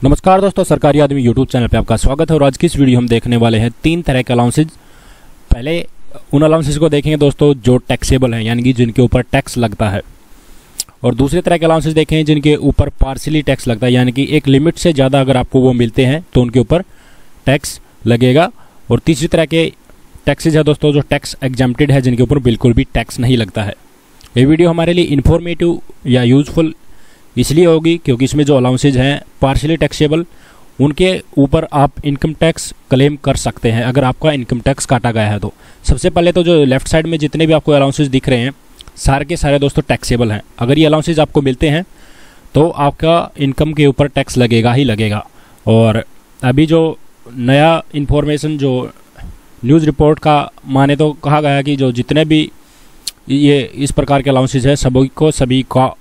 नमस्कार दोस्तों, सरकारी आदमी यूट्यूब चैनल पे आपका स्वागत है। और आज की इस वीडियो हम देखने वाले हैं 3 तरह के अलाउंसेज। पहले उन अलाउंसेज को देखेंगे दोस्तों जो टैक्सेबल हैं, यानी कि जिनके ऊपर टैक्स लगता है। और दूसरी तरह के अलाउंसेज देखें जिनके ऊपर पार्शियली टैक्स लगता है, यानी कि एक लिमिट से ज़्यादा अगर आपको वो मिलते हैं तो उनके ऊपर टैक्स लगेगा। और तीसरी तरह के टैक्सेज है दोस्तों जो टैक्स एग्जम्प्टेड है, जिनके ऊपर बिल्कुल भी टैक्स नहीं लगता है। ये वीडियो हमारे लिए इन्फॉर्मेटिव या यूजफुल इसलिए होगी क्योंकि इसमें जो अलाउंसेज हैं पार्शियली टैक्सेबल, उनके ऊपर आप इनकम टैक्स क्लेम कर सकते हैं अगर आपका इनकम टैक्स काटा गया है तो। सबसे पहले तो जो लेफ्ट साइड में जितने भी आपको अलाउंसेज दिख रहे हैं सारे के सारे दोस्तों टैक्सेबल हैं। अगर ये अलाउंसेज आपको मिलते हैं तो आपका इनकम के ऊपर टैक्स लगेगा ही लगेगा। और अभी जो नया इन्फॉर्मेशन जो न्यूज़ रिपोर्ट का माने तो कहा गया है कि जो जितने भी ये इस प्रकार के अलाउंसेज है सभी का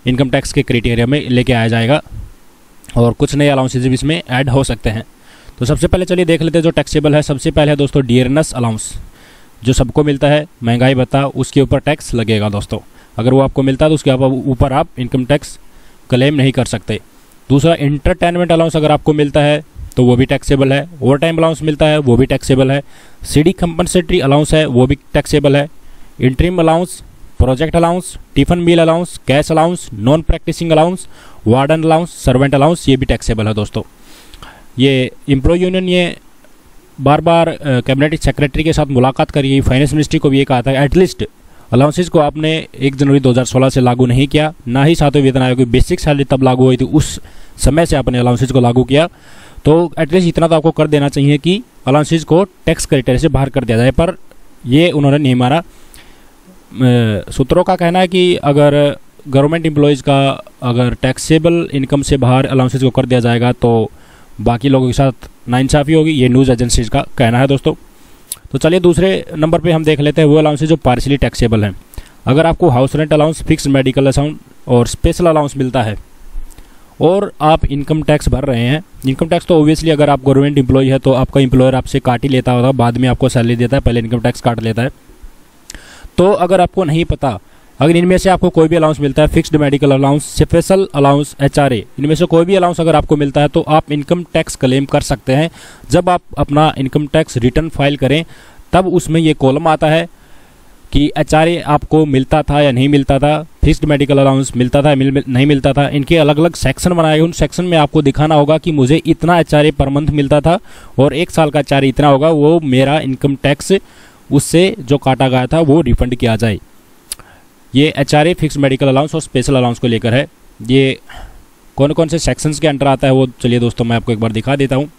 इनकम टैक्स के क्राइटेरिया में लेके आया जाएगा और कुछ नए अलाउंसेज भी इसमें ऐड हो सकते हैं। तो सबसे पहले चलिए देख लेते हैं जो टैक्सेबल है। सबसे पहले है दोस्तों डियरनेस अलाउंस, जो सबको मिलता है, महंगाई भत्ता, उसके ऊपर टैक्स लगेगा दोस्तों। अगर वो आपको मिलता है तो उसके ऊपर आप इनकम टैक्स क्लेम नहीं कर सकते। दूसरा एंटरटेनमेंट अलाउंस अगर आपको मिलता है तो वो भी टैक्सेबल है। ओवर टाइम अलाउंस मिलता है वो भी टैक्सेबल है। सीडी कंपनसेटरी अलाउंस है वो भी टैक्सेबल है। Interim allowance, project allowance, tiffin meal allowance, cash allowance, non practising allowance, warden allowance, servant allowance, ये भी टैक्सेबल है दोस्तों। ये एम्प्लॉय यूनियन ये बार बार कैबिनेट सेक्रेटरी के साथ मुलाकात करी, फाइनेंस मिनिस्ट्री को भी ये कहा था एटलीस्ट अलाउंसेज को आपने 1 जनवरी 2016 से लागू नहीं किया, ना ही 7वें वेतन आयोग की बेसिक सैलरी तब लागू हुई थी, उस समय से आपने अलाउंसेज को लागू किया। तो एटलीस्ट इतना तो आपको कर देना चाहिए कि अलाउंसेज को टैक्स क्राइटेरिया से बाहर कर दिया जाए, पर ये उन्होंने नहीं माना। सूत्रों का कहना है कि अगर गवर्नमेंट एम्प्लॉयज़ का अगर टैक्सेबल इनकम से बाहर अलाउंसेज को कर दिया जाएगा तो बाकी लोगों के साथ नाइंसाफ़ी होगी, ये न्यूज़ एजेंसीज का कहना है दोस्तों। तो चलिए दूसरे नंबर पे हम देख लेते हैं वो अलाउंसेज जो पार्शियली टैक्सेबल हैं। अगर आपको house rent allowance, fixed medical allowance और स्पेशल अलाउंस मिलता है और आप इनकम टैक्स भर रहे हैं, इनकम टैक्स तो ओबियसली अगर आप गवर्नमेंट एम्प्लॉय है तो आपका एम्प्लॉयर आपसे काट ही लेता होगा, बाद में आपको सैलरी देता है, पहले इनकम टैक्स काट लेता है। तो अगर आपको नहीं पता, अगर इनमें से आपको कोई भी अलाउंस मिलता है, fixed medical allowance, special allowance, HRA, इनमें से कोई भी अलाउंस अगर आपको मिलता है तो आप इनकम टैक्स क्लेम कर सकते हैं। जब आप अपना इनकम टैक्स रिटर्न फाइल करें तब उसमें ये कॉलम आता है कि एचआरए आपको मिलता था या नहीं मिलता था, फिक्स्ड मेडिकल अलाउंस मिलता था नहीं मिलता था। इनके अलग अलग सेक्शन बनाए गए, उन सेक्शन में आपको दिखाना होगा कि मुझे इतना एचआरए पर मंथ मिलता था और 1 साल का एचआरए इतना होगा, वो मेरा इनकम टैक्स उससे जो काटा गया था वो रिफंड किया जाए। ये एचआरए, फिक्स्ड मेडिकल अलाउंस और स्पेशल अलाउंस को लेकर है। ये कौन कौन से सेक्शंस के अंडर आता है वो चलिए दोस्तों मैं आपको एक बार दिखा देता हूँ।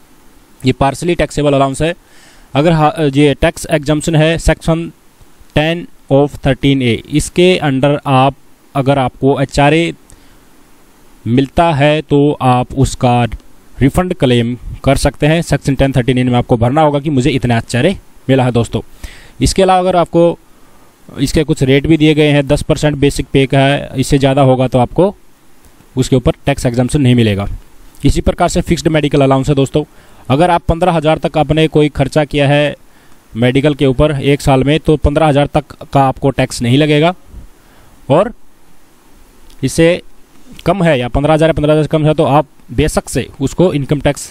ये पार्शियली टैक्सेबल अलाउंस है। अगर ये टैक्स एग्जम्पशन है सेक्शन 10 ऑफ 13A, इसके अंडर आप अगर आपको एचआरए मिलता है तो आप उसका रिफंड क्लेम कर सकते हैं। सेक्शन 10(13A) में आपको भरना होगा कि मुझे इतना एचआरए मिला है दोस्तों। इसके अलावा अगर आपको इसके कुछ रेट भी दिए गए हैं, 10% बेसिक पे का है, इससे ज़्यादा होगा तो आपको उसके ऊपर टैक्स एग्जम्पशन नहीं मिलेगा। इसी प्रकार से फिक्स्ड मेडिकल अलाउंस है दोस्तों। अगर आप 15,000 तक आपने कोई खर्चा किया है मेडिकल के ऊपर 1 साल में तो 15,000 तक का आपको टैक्स नहीं लगेगा, और इससे कम है या 15,000 या 15,000 से कम है तो आप बेशक से उसको इनकम टैक्स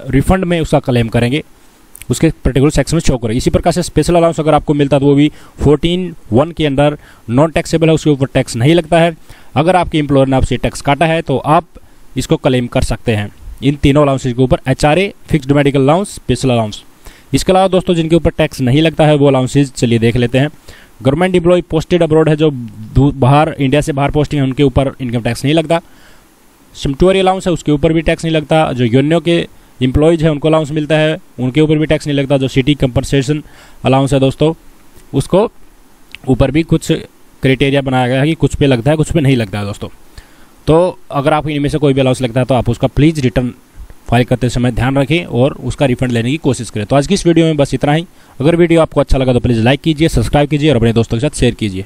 रिफंड में उसका क्लेम करेंगे, उसके पर्टिकुलर सेक्शन में शो करें। इसी प्रकार से स्पेशल अलाउंस अगर आपको मिलता है तो वो भी 14(1) के अंडर नॉन टैक्सेबल है, उसके ऊपर टैक्स नहीं लगता है। अगर आपके एम्प्लॉयर ने आपसे टैक्स काटा है तो आप इसको क्लेम कर सकते हैं इन तीनों अलाउंसेज के ऊपर, HRA, fixed medical allowance, special allowance. इसके अलावा दोस्तों जिनके ऊपर टैक्स नहीं लगता है वो अलाउंसेज चलिए देख लेते हैं। गवर्नमेंट एम्प्लॉय पोस्टेड अब्रॉड है, जो बाहर इंडिया से बाहर पोस्टिंग है, उनके ऊपर इनकम टैक्स नहीं लगता। सिम्पटोरी अलाउंस है उसके ऊपर भी टैक्स नहीं लगता। जो यूनियन के एम्प्लॉयज़ है उनको अलाउंस मिलता है, उनके ऊपर भी टैक्स नहीं लगता। जो सिटी कंपनसेशन अलाउंस है दोस्तों, उसको ऊपर भी कुछ क्राइटेरिया बनाया गया है कि कुछ पे लगता है कुछ पे नहीं लगता है दोस्तों। तो अगर आपको इनमें से कोई भी अलाउंस लगता है तो आप उसका प्लीज़ रिटर्न फाइल करते समय ध्यान रखें और उसका रिफंड लेने की कोशिश करें। तो आज की इस वीडियो में बस इतना ही। अगर वीडियो आपको अच्छा लगा तो प्लीज़ लाइक कीजिए, सब्सक्राइब कीजिए और अपने दोस्तों के साथ शेयर कीजिए।